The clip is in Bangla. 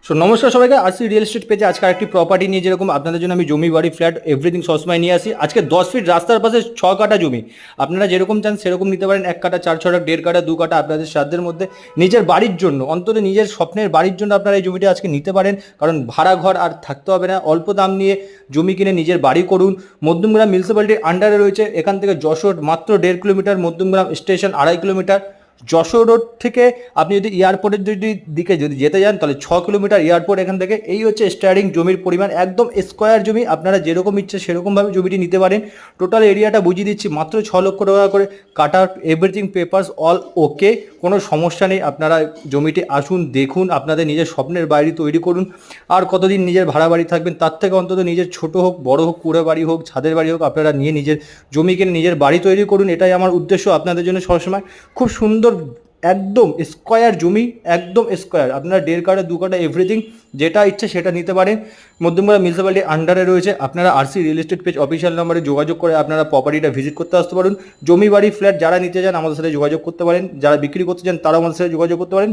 সো নমস্কার সবাইকে, আসি রিয়েল এস্টেট পেজে আজকে আরেকটি প্রপার্টি নিয়ে। যেরকম আপনাদের জন্য আমি জমি বাড়ি ফ্ল্যাট এভরিথিং সবসময় নিয়ে আসি। আজকে 10 ফিট রাস্তার পাশে 6 কাঠা জমি, আপনারা যেরকম চান সেরকম নিতে পারেন। 1 কাঠা, 4 ছটাক, 1.5 কাঠা, 2 কাঠা আপনাদের সাধ্যের মধ্যে নিজের বাড়ির জন্য, অন্তত নিজের স্বপ্নের বাড়ির জন্য আপনারা এই জমিটা আজকে নিতে পারেন। কারণ ভাড়া ঘর আর থাকতে হবে না, অল্প দাম নিয়ে জমি কিনে নিজের বাড়ি করুন। মধ্যমগ্রাম মিউনিসিপ্যালিটির আন্ডারে রয়েছে। এখান থেকে যশোর মাত্র 1.5 kilometre, Madhyamgram station 2.5 kilometre. Jessore road থেকে আপনি যদি এয়ারপোর্টের দিকে যদি যেতে যান তাহলে 6 কিলোমিটার এয়ারপোর্ট এখান থেকে। এই হচ্ছে স্টার্টিং জমির পরিমাণ, একদম স্কোয়ার জমি, আপনারা যেরকম ইচ্ছে সেরকমভাবে জমিটি নিতে পারেন। টোটাল এরিয়াটা বুঝিয়ে দিচ্ছি, মাত্র 6 লক্ষ টাকা করে কাটা, এভরিথিং পেপারস অল ওকে, কোনো সমস্যা নেই। আপনারা জমিটি আসুন, দেখুন, আপনাদের নিজের স্বপ্নের বাড়ি তৈরি করুন। আর কতদিন নিজের ভাড়া বাড়ি থাকবেন, তার থেকে অন্তত নিজের ছোট হোক বড় হোক, কুড়ে বাড়ি হোক ছাদের বাড়ি হোক, আপনারা নিয়ে নিজের জমি কিনে নিজের বাড়ি তৈরি করুন। এটাই আমার উদ্দেশ্য আপনাদের জন্য সবসময়। খুব সুন্দর একদম স্কোয়ার জমি, একদম স্কোয়ার। আপনারা 1.5 কাঠা, 2 কাঠা এভরিথিং যেটা ইচ্ছে সেটা নিতে পারেন। মধ্যমগ্রাম মিউনিসিপ্যালিটির আন্ডারে রয়েছে। আপনারা RC real estate page official নাম্বারে যোগাযোগ করে আপনারা প্রপার্টিটা ভিজিট করতে আসতে পারেন। জমি বাড়ি ফ্ল্যাট যারা নিতে চান আমাদের সাথে যোগাযোগ করতে পারেন, যারা বিক্রি করতে চান তারাও আমাদের সাথে যোগাযোগ করতে পারেন।